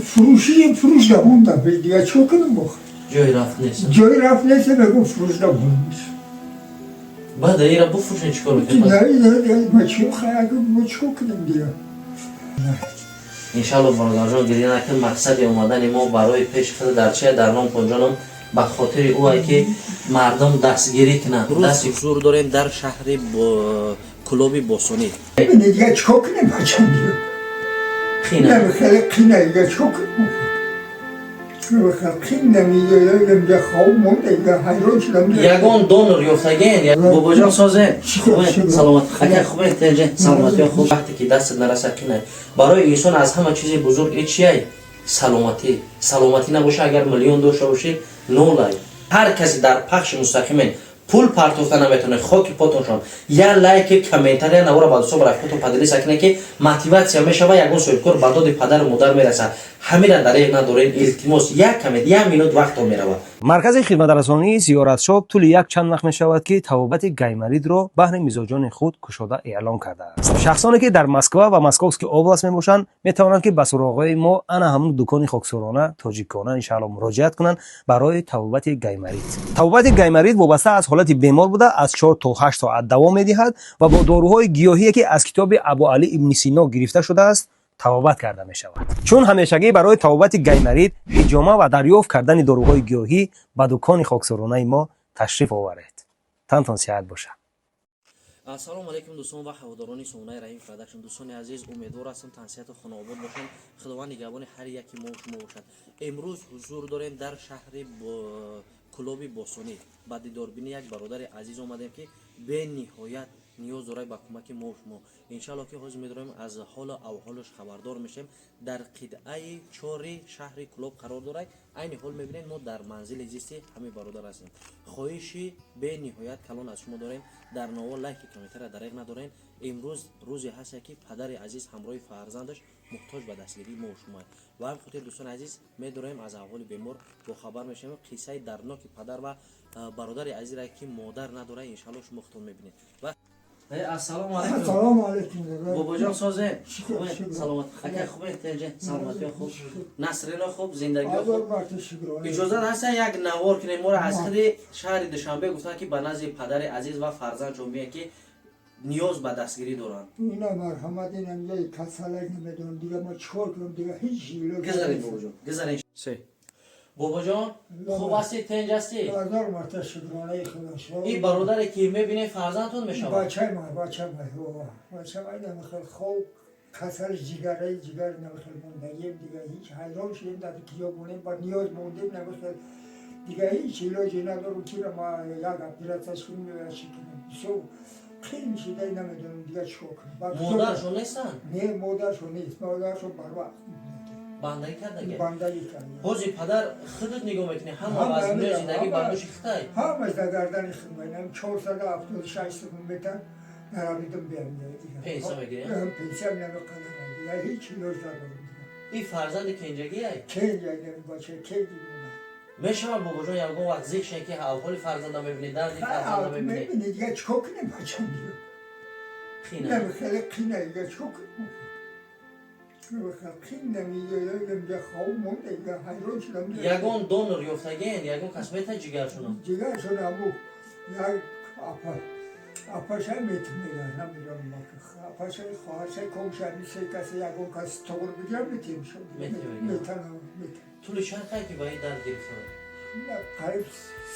فروشی فروش نموندم دیگه چه کنم بخ جای رفت نیست. جای رفت نیست بگو فروش نموندم بعد ایرا بفروشین چیکار نه میکنید؟ ما چی خواهیم چه کنیم دیگه انشالله برادر جان گریه نکن. مقصد اومدن ما برای پیش خود در چه در نام پنجانم به خاطر او است که مردم دستگیری کنند. دست حضور داریم در شهر کلوب بوسونی. دیگه چه کنیم بچم دیگه خینه نه خیلی قینه دیگه چه کنیم قین نمیگه دیگه خواب مونده دیگه حیران شدم یگان دونر یافتگین بابا جان سازه سلامت خیلی خوبه تنجه سلامتی خوب وقتی که دست نرسه کنه برای انسان از همه چیز بزرگ چیه سلامتی نباشه اگر میلیون داشته باشی نولای هر کسی در پخش مستقیم پول پرتوفته نمیتونه خاک پاتونشان یا لایک کامنتر یا نورا بعد صبح رفتم پدری سکنه که موتیواسیا میشوه یگان سویکور به داد پدر و مادر میرسه همین در یک ندارین التماس یک کمید یک مینوت وقت میروه. مرکز خدمترسانی زیارتشاب طول یک چند ماه میشود که توابت گیمرید را بهر میزاجان خود کشاده اعلام کرده است. شخصانی که در مسکو و مسکوسکی اوبلاست میباشند میتوانند که به سراغ ما انا همون دکان خاکسارانه تاجیکانه ان شاء الله مراجعت کنند برای توابت گیمرید. توابت گیمرید وابسته از حالت بیمار بوده از 4 تا 8 ساعت دوام میدهد و با داروهای گیاهی که از کتاب ابو علی ابن سینا گرفته شده است توابت کرده می شود. چون همیشگی برای توابت گیمرید حجامه و دریافت کردن داروهای گیاهی به دکان خاکسارانه ما تشریف آورید. تنتان صحت باشه. السلام علیکم دوستان و هواداران سونای رحیم پروداکشن. دوستان عزیز امیدوار هستم تنصیحات خانه آباد باشین. خداوند نگهبان هر یکی ما شما باشد. امروز حضور داریم در شهر کلوب بوسونی. بعد دیداربینی یک برادر عزیز اومدیم که به نهایت نیاز داره به کمک ما شما. انشالله که حاضر می‌داریم از حال و احوالش خبردار میشیم. در قطعه 4 شهر کلوب قرار داره. عین حال می‌بینید ما در منزل زیستی همه برادر هستیم. خواهشی به نهایت کلان از شما داریم. در نوال لایک کامنتر دریغ ندارین. امروز روزی هست که پدر عزیز همراه فرزندش محتاج به دستگیری ما شما و هم خاطر دوستان عزیز می‌داریم از احوال بیمار با خبر میشیم. قصه دردناک پدر و برادر عزیز را که مادر نداره انشالله شما خودتون می‌بینید. و السلام علیکم. سلام علیکم بابا جان سازه سلامت خیلی خوبه تنجه سلامتی خوب نصرنا خوب زندگی خوب اجازه هست یک نوار کنیم ما را از خود شهر دوشنبه گفتن که به نزد پدر عزیز و فرزند جمعه که نیاز به دستگیری دارن. اینا مرحمت اینم یه کسالک نمیدونم دیگه ما چیکار کنم دیگه هیچ ایلاجی گذارین بابا جان گذارین بابا جان خوب هستی تنج هستی؟ هزار مرتبه شکرانه خدا شما. این برادر که میبینه فرزندتون میشه بچه من نمیخواد خوب کسل جگر نمیخواد موندگیم دیگه هیچ حیران شدیم در کیا بونیم با نیاز موندیم نمیخواد دیگه هیچ ایلاجی ندارم که ما یک اپراتش کنیم یا چی کنیم سو خیلی شده نمیدونم دیگه چیکار کنیم. مادرشون نیستن؟ نه مادرشون نیست مادرشون بر وقت بندگی کرده بندگی کرده. حاجی پدر خودت نگاه میکنی همه از میای زندگی برداشت خطای همش در گردن خودم 476 کیلومتر نرامیدم بیام دیگه پیسه میگیری؟ پیسه نمیکنم دیگه هیچ چیزی ندارم. این فرزند کنجگی ای؟ کنجگی باشه کنجگی میشه بابا جان یه وقت زیشه که احوال فرزند میبینی دردی فرزند میبینی میبینی دیگه چیکار کنیم بچه‌م دیگه خینه خیلی قینه دیگه چیکار کنیم قین نمیگه دیگه خواب مونده دیگه حیران شدم یگان دونر یافتگین یگان قسمت جگرشون جگرشون همو یک اپاشه میتونه نمیدونم اپاشه خواهرشه کمشنی سه کسی یگان کسی طور بگیرم میتونیم شد میتونم طول چند خواهی که باید درد گرفته قریب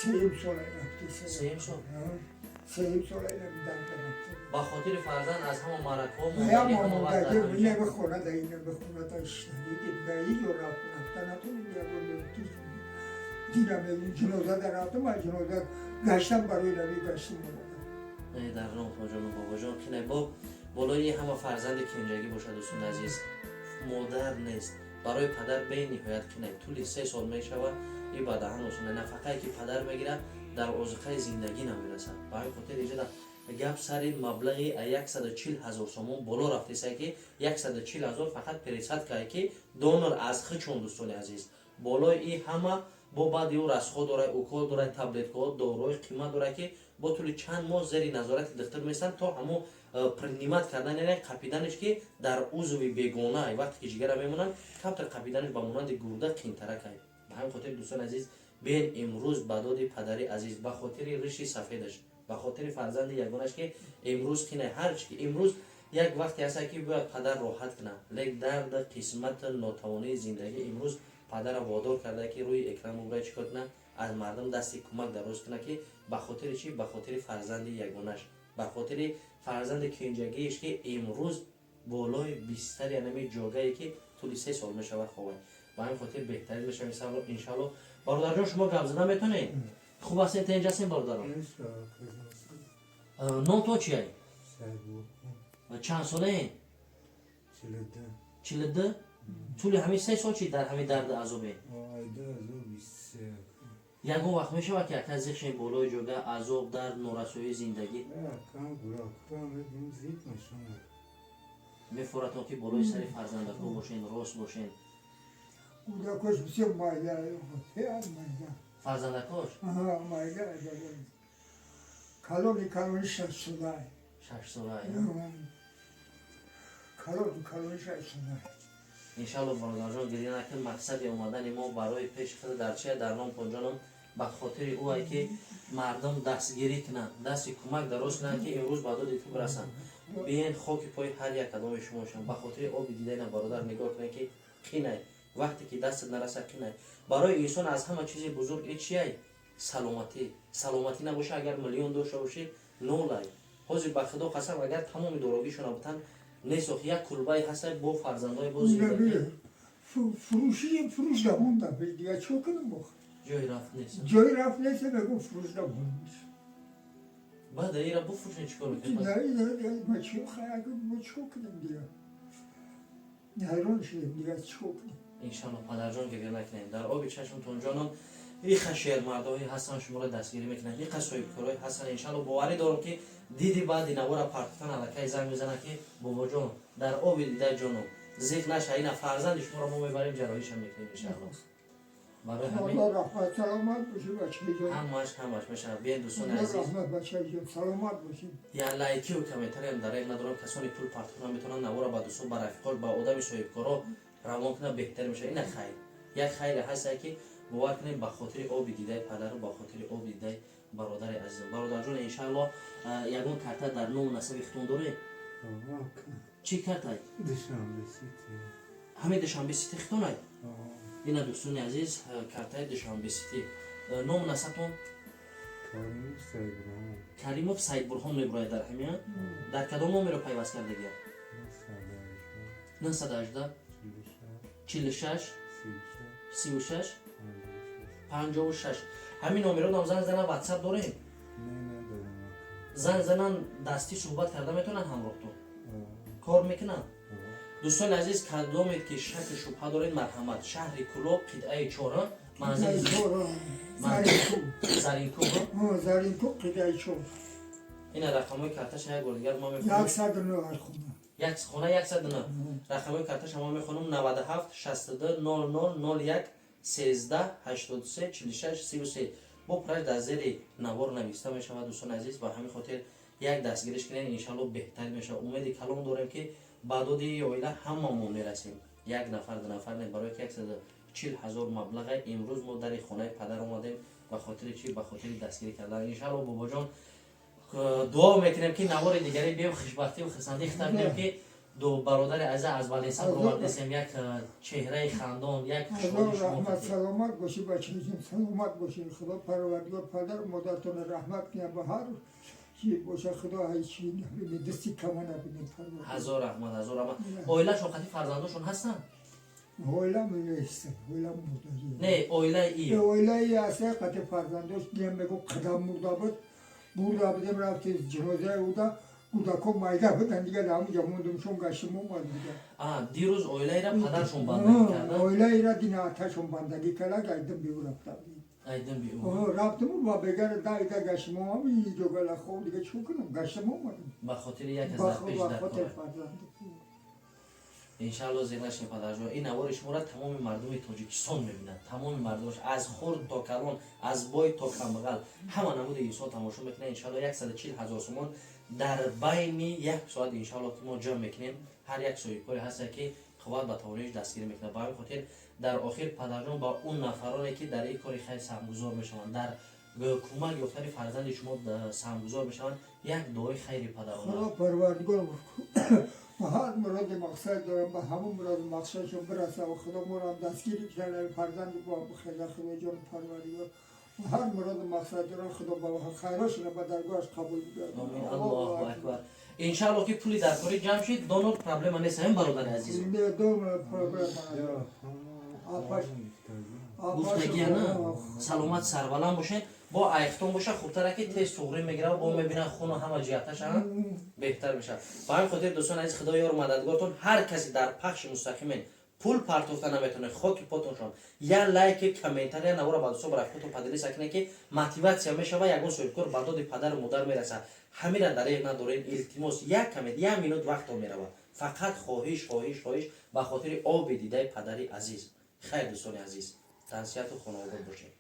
3 ساله رفتی 3 سال 3 ساله رفتی با خاطر فرزند از همه مرک ها موندگی همه وقت در میشه نمیخونه در اینه بخونه داشتن دیگه رو رفتن نتونیم دیدم این جنازه در رفتم و جنازه گشتم برای روی گشتیم نه در نام جان و بابا جان که نه با بالای همه فرزند کنجگی باشه دوستان عزیز مادر نیست برای پدر به نهایت که نه طول 3 سال میشود این بعد هنوز نفقه که پدر میگیره در اوضاع زندگی نمیرسد برای خاطر اینجا گپ سر مبلغی 140,000 سومون بالا رفته است که 140,000 فقط پریسات که دونر از خچون دوستان عزیز بالای این همه با بعد او رسخو داره اوکول داره تبلت ها داروی قیمت داره که با طول چند ماه زیر نظارت دکتر میستن تا همو принимать кардан яъне қапиданаш ки дар узви бегона вақте ки ҷигара мемонанд камтар қапиданаш ба монанди гурда қиинтарак ай. ба ҳамин хотир дӯстон азиз биен имрӯз ба доди падари азиз ба хотири риши сафедаш ба хотири фарзанди ягонаш ки имрӯз қинай ҳарчи ки имрӯз як вақте ҳаста ки бояд падар роҳат кунад лек дарда қисмат нотавонии зиндагӣ имрӯз падара водор карда ки рӯи экран бубурад чикор кунад аз мардум дасти кӯмак дароз кунад ки ба хотири чи ба хотири фарзанди ягонаш ба хотири фарзанди кенҷагииш ки имрӯз болои бистари анами ҷогае ки тӯли 3 сол мешавад ховад ба ҳамин хотир беҳтарин мешавад иншалло. Бародарҷон шумо гап зада метонед? Хуб ҳастед та инҷа ҳастед бародарон? Ном то чи ай? Чанд солаен? 42. тӯли ҳамин 3 сол чи дар ҳамин дарди азобе? ягон вақт мешавад ки яка зихшен болои ҷога азоб дард норасоии зиндагӣ мефоратон ки болои сари фарзандако бошен рост бошен кӯдакош бисёр майда майда фарзандакош майда калони 6 солаи 6 солаи калони 6 солаи. иншалло бародарҷон гирия накун мақсади омадани мо барои пеши худ дар чия дар ном понҷоном ба хотири ӯ ай ки мардум дастгирӣ кунанд дасти кӯмак дароз кунанд ки имрӯз ба доди ту бирасанд. биен хоки пои ҳар як кадоми шумо шам ба хотири оби дидаина бародар нигоҳ кунед ки қинай вақте ки дастат нараса қинай. барои инсон аз ҳама чизи бузург чиай? саломатӣ набоша агар миллион дошта бошӣ нолай. ҳозир ба худо қасам агар тамоми дорогишона бутан несох як кулбаи ҳаста бо фарзандои боз фурӯш дамонда дига чо кунам бо ҷои рафт нест ҷои рафт нест бегум фурӯш дамонда баъда ира буфурӯшен чӣ кор мекунед? чико кунем дига ҳайрон шудем дига чико кунем. иншалло падарҷон гирия накунед дар оби чашмтон ҷоном иқа шермардоҳи ҳастан шуморо дастгирӣ мекунанд иқа соҳибкорҳои ҳастан иншалло боварӣ дорам ки диди баъди навора партофан аллакай занг мезанад ки бобоҷон дар оби дида ҷоном зиқ наша ина фарзанди шуморо мо мебарем ҷароҳиша мекунем иншалло. барои ҳамин саломат бошӣ бачаҷон ҳамаш мешавад. биен дӯстони азиз бачаҷон саломат бошӣ. я лайкию комментариям дар як надорам касони пул партофан метавонанд навора ба дӯстон ба рафиқош ба одами соҳибкоро равон кунад беҳтар мешавад. ина хайр як хайре ҳаста ки бовар кунем ба хотири оби дидаи падару ба хотири оби дидаи бародари азизам. бародарҷон иншалло ягон карта дар ному насаби худтон доред? чӣ картай? ҳамин душанбе сити хитонай? ина дӯстони азиз картаи душанбе сити. ному насабтон? каримов саидбурҳон мебурояд дар ҳамин? дар кадом номеро пайваст кардагия? 918 46 36 56. ҳамин номеро занг занан ватсап дорем? занг занан дастӣ суҳбат карда метавонанд ҳамроҳтон? кор мекунанд? дӯстони азиз кадомед ки шаки шубҳа доред марҳамат шаҳри кӯлоб қитъаи 4 манзили заринкӯ қидаи 4 ина рақамҳои карташа як бор дигар мо 109 хона 109 рақамҳои карташа мо мехонам 97 62 00 01 13 83 46 33. бо прайс дар зери навор нависта мешавад. дӯстони азиз ба ҳамин хотир як дастгириш кунед иншалло беҳтар мешавад. умеди калон дорем ки ба доди оила ҳамамон мерасем. як нафар ду нафар не барои 140,000 маблағ имрӯз мо дари хонаи падар омадем ба хотири чи ба хотири дастгирӣ кардан. иншалло бобоҷон дуо мекунем ки навори дигари бем хушбахтию хисандӣ хитар кунем ки ду бародари азиз аз балинсаб ровардесем як чеҳраи хандон як раҳмат саломат бошӣ бачаҷон саломат бошӣ. худо парвардигор падару модаратонро раҳмат кунад ба ҳар чӣ боша худо ҳайчӣ набинед дасти кама набинед. ҳазор раҳмат ҳазор раҳмат. оила шоқати фарзандошон ҳастанд? оилам нест оилам мурдаги не оилаи ӣ оилаи асе қати фарзандош диям мегӯ қадам мурда буд бурда будем рафти ҷинозаи уда кӯдако майда будан дига дар ҳамуҷа мондумшон гаштим омад дига. дирӯз оилаира падаршон бандагӣ кардан? оилаира дина аташон бандагӣ карда гайдим биу рафтам айдин би рафтиму ба бегар дайда гаштим омам ҷогала хоб дига чӯ кунам гаштим омадим ба хотири як аз дарпеш дар кор. иншалло зинашин падарҷон ин навори шуморо тамоми мардуми тоҷикистон мебинад. тамоми мардумаш аз хурд то калон аз бой то камбағал ҳама намуди инсон тамошо мекунад. иншалло 140,000 сомон در بین یک ساعت انشاءالله که ما جمع میکنیم هر یک صاحبکاری هست که قوت به توانش دستگیری میکنه. با همین خاطر در آخر پدرجان با اون نفرانی که در این کاری خیلی سهمگزار میشوند در کمک یافتن فرزند شما سهمگزار میشوند یک دعای خیر پدران. خدا پروردگار ما هر مراد مقصد دارم به همون مراد مقصدشون برسه و خدا ما را دستگیری کنه فرزند با بخیر خدا جان پروردگار هر مراد مقصد دارم خدا با خیرش را به درگاهش قبول بگیره. آمین. الله اکبر. انشاءالله که پولی در کاری جمع شد دونر پرابلم نیست. هم برادر عزیز دونر پرابلم گفتگی نه سلامت سربلند باشین با ایختون باشه خوبتره که تست سغری میگیره و با میبینه خون و همه جهتش هم بهتر میشه. با همین خاطر دوستان عزیز خدا یار مددگارتون هر کسی در پخش مستقیم پول پرتوفته نمیتونه خاک پاتون شم یا لایک کامنتر یا نوارا با دوستان برای خودتون پدری سکنه که موتیواسیا میشه و یگون سویکور به داد پدر و مادر میرسه. همین را در یک ندارین التماس یک کمید یک مینوت وقت میره فقط خواهش به خاطر آب دیده پدری عزیز. خیر دوستان عزیز تنسیت و خانواده باشین.